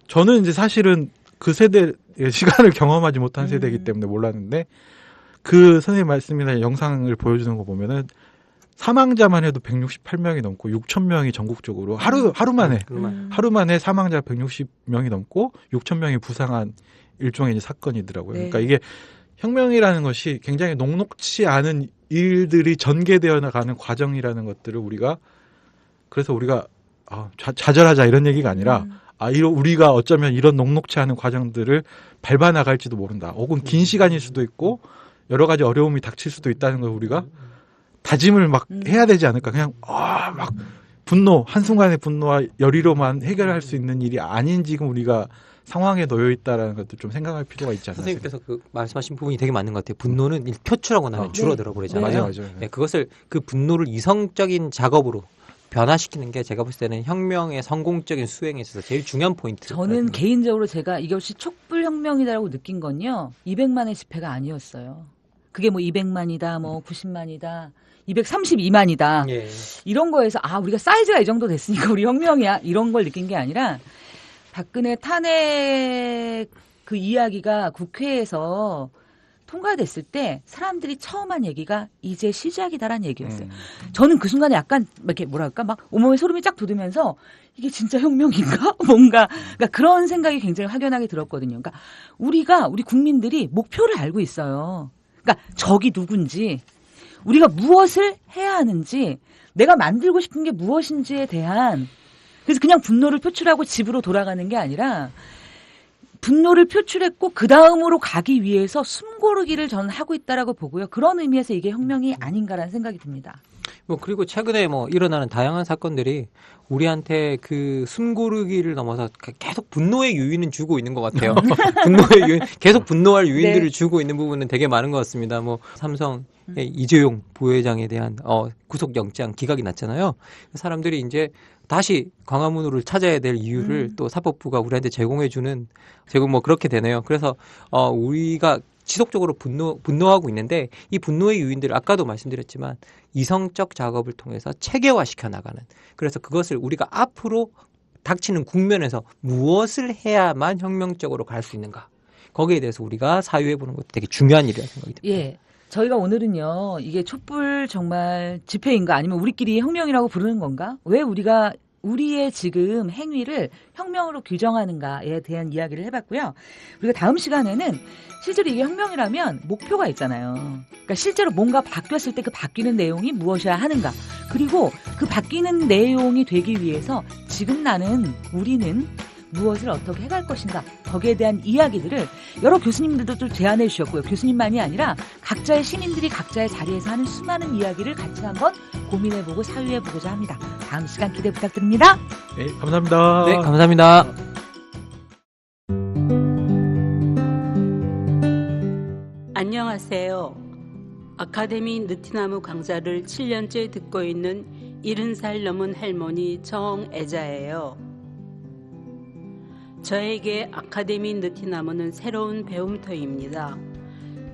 저는 이제 사실은 그 세대의 시간을 경험하지 못한 세대이기 때문에 몰랐는데 그 선생님 말씀이나 영상을 보여주는 거 보면은 사망자만 해도 168명이 넘고 6천 명이 전국적으로 하루 만에 사망자 160명이 넘고 6천 명이 부상한 일종의 이제 사건이더라고요. 네. 그러니까 이게 혁명이라는 것이 굉장히 녹록치 않은 일들이 전개되어 나가는 과정이라는 것들을 그래서 우리가 좌절하자 이런 얘기가 아니라 우리가 어쩌면 이런 녹록치 않은 과정들을 밟아 나갈지도 모른다. 혹은 긴 시간일 수도 있고 여러 가지 어려움이 닥칠 수도 있다는 걸 우리가 다짐을 막 해야 되지 않을까. 그냥 막 한순간의 분노와 열의로만 해결할 수 있는 일이 아닌 지금 우리가 상황에 놓여 있다라는 것도 좀 생각할 필요가 있지 않나. 선생님께서 그 말씀하신 부분이 되게 맞는 것 같아요. 분노는 표출하고 나면 줄어들어 버리잖아요. 맞아요. 네, 그 분노를 이성적인 작업으로 변화시키는 게 제가 봤을 때는 혁명의 성공적인 수행에 있어서 제일 중요한 포인트. 저는 개인적으로 제가 이것이 촛불혁명이다라고 느낀 건요. 200만의 집회가 아니었어요. 그게 뭐 200만이다, 뭐 90만이다, 232만이다. 예. 이런 거에서 우리가 사이즈가 이 정도 됐으니까 우리 혁명이야. 이런 걸 느낀 게 아니라 박근혜 탄핵 그 이야기가 국회에서 통과됐을 때 사람들이 처음 한 얘기가 이제 시작이다라는 얘기였어요. 저는 그 순간에 약간 이렇게 뭐랄까 막 온몸에 소름이 쫙 돋으면서 이게 진짜 혁명인가? 뭔가 그러니까 그런 생각이 굉장히 확연하게 들었거든요. 그러니까 우리 국민들이 목표를 알고 있어요. 그러니까 적이 누군지 우리가 무엇을 해야 하는지 내가 만들고 싶은 게 무엇인지에 대한 그래서 그냥 분노를 표출하고 집으로 돌아가는 게 아니라 분노를 표출했고 그 다음으로 가기 위해서 숨고르기를 저는 하고 있다라고 보고요. 그런 의미에서 이게 혁명이 아닌가라는 생각이 듭니다. 그리고 최근에 일어나는 다양한 사건들이 우리한테 그 숨고르기를 넘어서 계속 분노의 유인은 주고 있는 것 같아요. 계속 분노할 유인들을 네. 주고 있는 부분은 되게 많은 것 같습니다. 삼성의 이재용 부회장에 대한 구속영장 기각이 났잖아요. 사람들이 이제 다시 광화문으로 찾아야 될 이유를 또 사법부가 우리한테 제공해주는 그렇게 되네요. 그래서 우리가 지속적으로 분노하고 있는데 이 분노의 유인들을 아까도 말씀드렸지만 이성적 작업을 통해서 체계화시켜 나가는 그래서 그것을 우리가 앞으로 닥치는 국면에서 무엇을 해야만 혁명적으로 갈 수 있는가 거기에 대해서 우리가 사유해 보는 것도 되게 중요한 일이라고 생각이 듭니다. 예. 저희가 오늘은요, 이게 촛불 정말 집회인가 아니면 우리끼리 혁명이라고 부르는 건가? 왜 우리가 우리의 지금 행위를 혁명으로 규정하는가에 대한 이야기를 해봤고요. 우리가 다음 시간에는 실제로 이게 혁명이라면 목표가 있잖아요. 그러니까 실제로 뭔가 바뀌었을 때 그 바뀌는 내용이 무엇이어야 하는가. 그리고 그 바뀌는 내용이 되기 위해서 지금 우리는 무엇을 어떻게 해갈 것인가. 거기에 대한 이야기들을 여러 교수님들도 또 제안해 주셨고요. 교수님만이 아니라 각자의 시민들이 각자의 자리에서 하는 수많은 이야기를 같이 한번 고민해보고 사유해보고자 합니다. 다음 시간 기대 부탁드립니다. 네, 감사합니다. 네, 감사합니다. 안녕하세요. 아카데미 느티나무 강좌를 7년째 듣고 있는 70살 넘은 할머니 정애자예요. 저에게 아카데미 느티나무는 새로운 배움터입니다.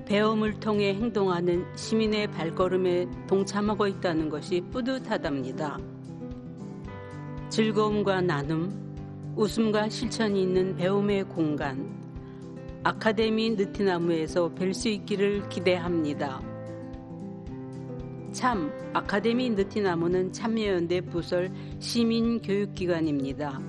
배움을 통해 행동하는 시민의 발걸음에 동참하고 있다는 것이 뿌듯하답니다. 즐거움과 나눔, 웃음과 실천이 있는 배움의 공간, 아카데미 느티나무에서 뵐 수 있기를 기대합니다. 참, 아카데미 느티나무는 참여연대 부설 시민교육기관입니다.